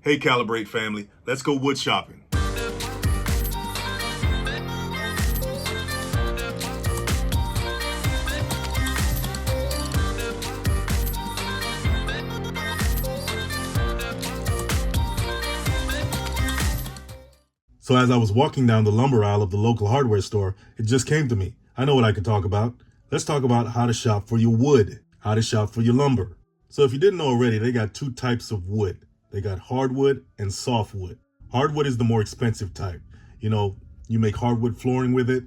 Hey Calibrate family, let's go wood shopping. So as I was walking down the lumber aisle of the local hardware store, it just came to me. I know what I could talk about. Let's talk about how to shop for your wood, how to shop for your lumber. So if you didn't know already, they got two types of wood. They got hardwood and softwood. Hardwood is the more expensive type. You make hardwood flooring with it,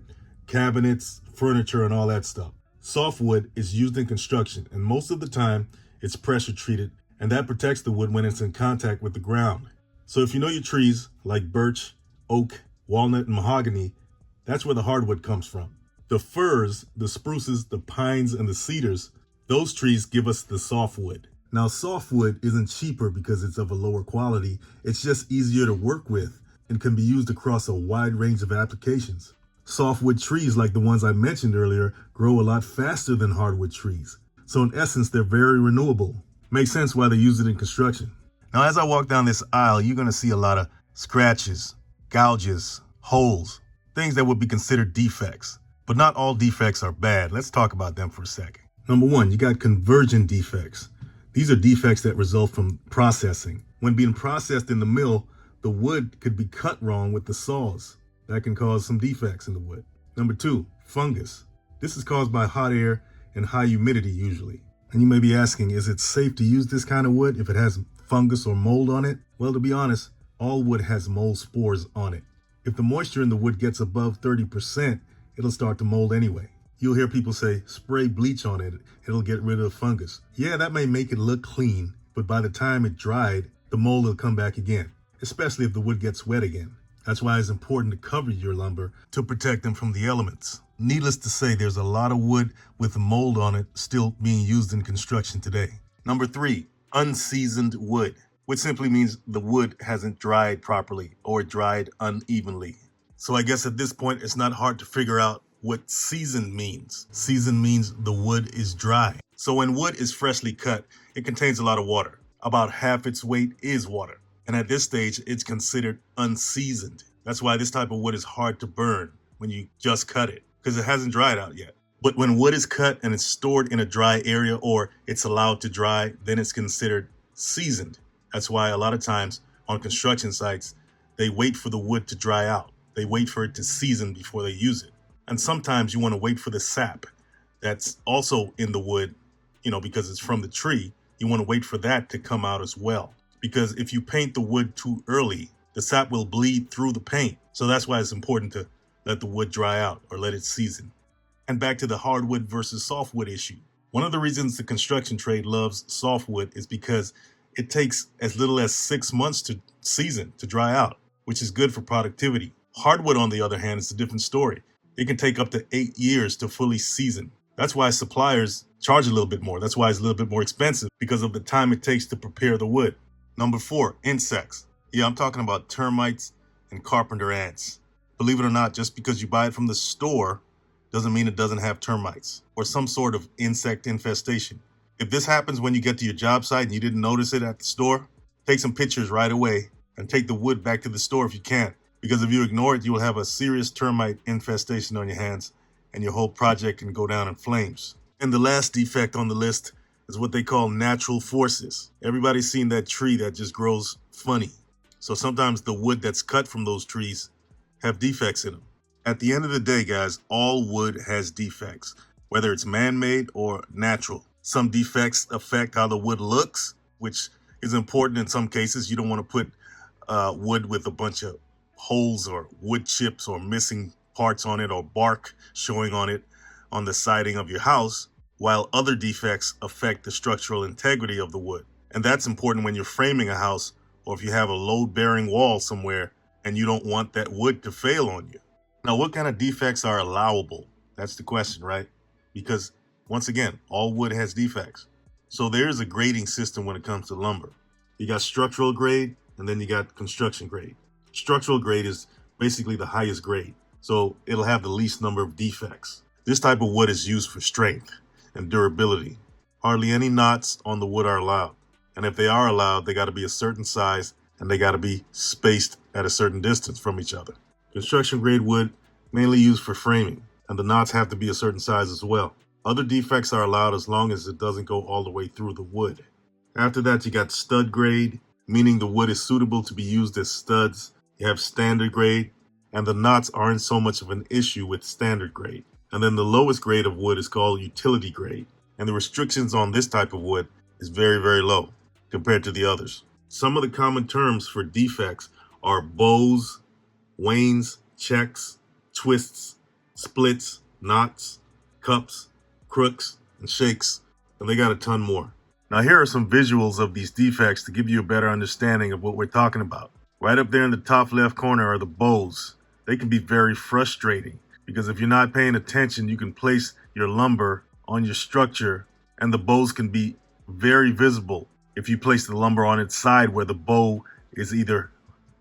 cabinets, furniture, and all that stuff. Softwood is used in construction, and most of the time it's pressure treated, and that protects the wood when it's in contact with the ground. So if you know your trees, like birch, oak, walnut, and mahogany, that's where the hardwood comes from. The firs, the spruces, the pines, and the cedars, those trees give us the softwood. Now, softwood isn't cheaper because it's of a lower quality. It's just easier to work with and can be used across a wide range of applications. Softwood trees, like the ones I mentioned earlier, grow a lot faster than hardwood trees. So in essence, they're very renewable. Makes sense why they use it in construction. Now, as I walk down this aisle, you're going to see a lot of scratches, gouges, holes, things that would be considered defects. But not all defects are bad. Let's talk about them for a second. Number one, you got conversion defects. These are defects that result from processing. When being processed in the mill, the wood could be cut wrong with the saws. That can cause some defects in the wood. Number two, fungus. This is caused by hot air and high humidity usually. And you may be asking, is it safe to use this kind of wood if it has fungus or mold on it? Well, to be honest, all wood has mold spores on it. If the moisture in the wood gets above 30%, it'll start to mold anyway. You'll hear people say, spray bleach on it, it'll get rid of the fungus. Yeah, that may make it look clean, but by the time it dried, the mold will come back again, especially if the wood gets wet again. That's why it's important to cover your lumber to protect them from the elements. Needless to say, there's a lot of wood with mold on it still being used in construction today. Number three, unseasoned wood, which simply means the wood hasn't dried properly or dried unevenly. So I guess at this point, it's not hard to figure out what seasoned means. Seasoned means the wood is dry. So when wood is freshly cut, it contains a lot of water. About half its weight is water. And at this stage, it's considered unseasoned. That's why this type of wood is hard to burn when you just cut it, because it hasn't dried out yet. But when wood is cut and it's stored in a dry area or it's allowed to dry, then it's considered seasoned. That's why a lot of times on construction sites, they wait for the wood to dry out. They wait for it to season before they use it. And sometimes you want to wait for the sap that's also in the wood, because it's from the tree. You want to wait for that to come out as well. Because if you paint the wood too early, the sap will bleed through the paint. So that's why it's important to let the wood dry out or let it season. And back to the hardwood versus softwood issue. One of the reasons the construction trade loves softwood is because it takes as little as 6 months to season, to dry out, which is good for productivity. Hardwood, on the other hand, is a different story. It can take up to 8 years to fully season. That's why suppliers charge a little bit more. That's why it's a little bit more expensive, because of the time it takes to prepare the wood. Number four, insects. Yeah, I'm talking about termites and carpenter ants. Believe it or not, just because you buy it from the store doesn't mean it doesn't have termites or some sort of insect infestation. If this happens when you get to your job site and you didn't notice it at the store, take some pictures right away and take the wood back to the store if you can. Because if you ignore it, you will have a serious termite infestation on your hands and your whole project can go down in flames. And the last defect on the list is what they call natural forces. Everybody's seen that tree that just grows funny. So sometimes the wood that's cut from those trees have defects in them. At the end of the day, guys, all wood has defects, whether it's man-made or natural. Some defects affect how the wood looks, which is important in some cases. You don't want to put wood with a bunch of holes or wood chips or missing parts on it or bark showing on it on the siding of your house, while other defects affect the structural integrity of the wood. And that's important when you're framing a house or if you have a load-bearing wall somewhere and you don't want that wood to fail on you. Now, what kind of defects are allowable? That's the question, right? Because once again, all wood has defects. So there's a grading system when it comes to lumber. You got structural grade and then you got construction grade. Structural grade is basically the highest grade, so it'll have the least number of defects. This type of wood is used for strength and durability. Hardly any knots on the wood are allowed. And if they are allowed, they got to be a certain size and they got to be spaced at a certain distance from each other. Construction grade wood, mainly used for framing, and the knots have to be a certain size as well. Other defects are allowed as long as it doesn't go all the way through the wood. After that, you got stud grade, meaning the wood is suitable to be used as studs. You have standard grade, and the knots aren't so much of an issue with standard grade. And then the lowest grade of wood is called utility grade, and the restrictions on this type of wood is very, very low compared to the others. Some of the common terms for defects are bows, wanes, checks, twists, splits, knots, cups, crooks, and shakes, and they got a ton more. Now here are some visuals of these defects to give you a better understanding of what we're talking about. Right up there in the top left corner are the bows. They can be very frustrating because if you're not paying attention, you can place your lumber on your structure and the bows can be very visible if you place the lumber on its side where the bow is either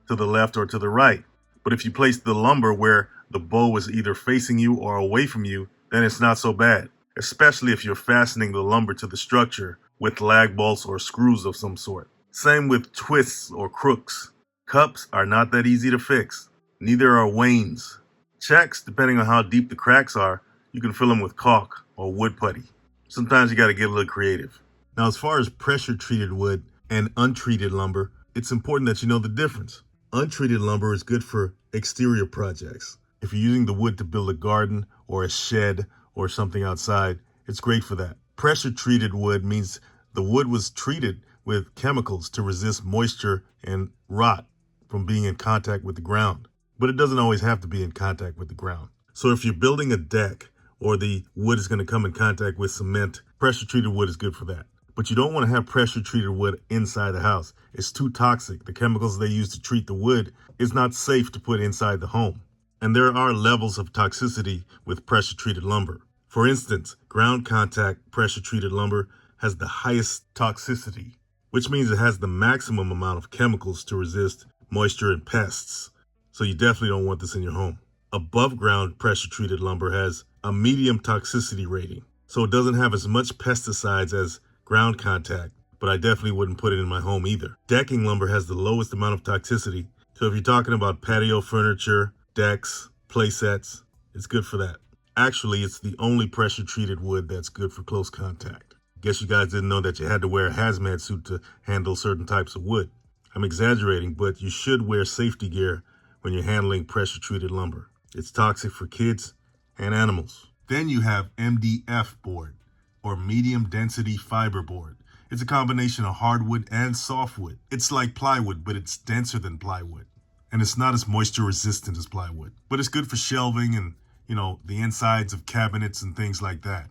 to the left or to the right. But if you place the lumber where the bow is either facing you or away from you, then it's not so bad, especially if you're fastening the lumber to the structure with lag bolts or screws of some sort. Same with twists or crooks. Cups are not that easy to fix. Neither are wanes. Checks, depending on how deep the cracks are, you can fill them with caulk or wood putty. Sometimes you got to get a little creative. Now, as far as pressure treated wood and untreated lumber, it's important that you know the difference. Untreated lumber is good for exterior projects. If you're using the wood to build a garden or a shed or something outside, it's great for that. Pressure treated wood means the wood was treated with chemicals to resist moisture and rot from being in contact with the ground. But it doesn't always have to be in contact with the ground. So if you're building a deck or the wood is going to come in contact with cement, pressure treated wood is good for that. But you don't want to have pressure treated wood inside the house. It's too toxic. The chemicals they use to treat the wood is not safe to put inside the home. And there are levels of toxicity with pressure treated lumber. For instance, ground contact pressure treated lumber has the highest toxicity, which means it has the maximum amount of chemicals to resist moisture and pests. So you definitely don't want this in your home. Above ground pressure treated lumber has a medium toxicity rating, so it doesn't have as much pesticides as ground contact, but I definitely wouldn't put it in my home either. Decking lumber has the lowest amount of toxicity, so if you're talking about patio furniture, decks, play sets, it's good for that. Actually, it's the only pressure treated wood that's good for close contact. Guess you guys didn't know that you had to wear a hazmat suit to handle certain types of wood. I'm exaggerating, but you should wear safety gear when you're handling pressure treated lumber. It's toxic for kids and animals. Then you have MDF board, or medium density fiber board. It's a combination of hardwood and softwood. It's like plywood, but it's denser than plywood. And it's not as moisture resistant as plywood. But it's good for shelving and, the insides of cabinets and things like that.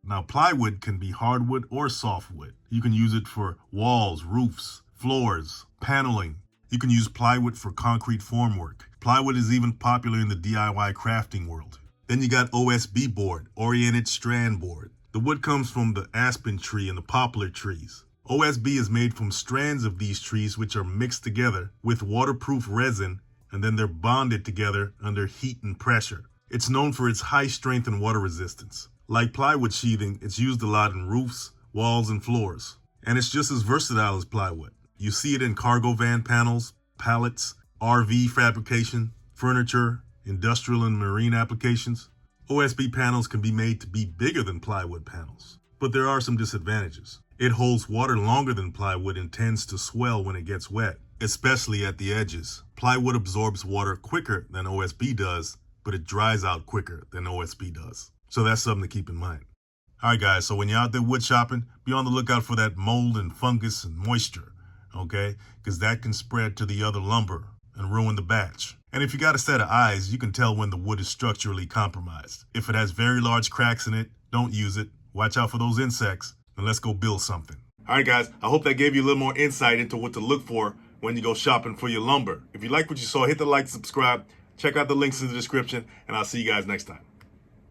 Now, plywood can be hardwood or softwood. You can use it for walls, roofs, floors, paneling. You can use plywood for concrete formwork. Plywood is even popular in the DIY crafting world. Then you got OSB board, oriented strand board. The wood comes from the aspen tree and the poplar trees. OSB is made from strands of these trees which are mixed together with waterproof resin, and then they're bonded together under heat and pressure. It's known for its high strength and water resistance. Like plywood sheathing, it's used a lot in roofs, walls, and floors. And it's just as versatile as plywood. You see it in cargo van panels, pallets, RV fabrication, furniture, industrial and marine applications. OSB panels can be made to be bigger than plywood panels, but there are some disadvantages. It holds water longer than plywood and tends to swell when it gets wet, especially at the edges. Plywood absorbs water quicker than OSB does, but it dries out quicker than OSB does. So that's something to keep in mind. All right, guys, so when you're out there wood shopping, be on the lookout for that mold and fungus and moisture, okay? Because that can spread to the other lumber and ruin the batch. And if you got a set of eyes, you can tell when the wood is structurally compromised. If it has very large cracks in it, don't use it. Watch out for those insects, and let's go build something. All right, guys, I hope that gave you a little more insight into what to look for when you go shopping for your lumber. If you like what you saw, hit the like, subscribe, check out the links in the description, and I'll see you guys next time.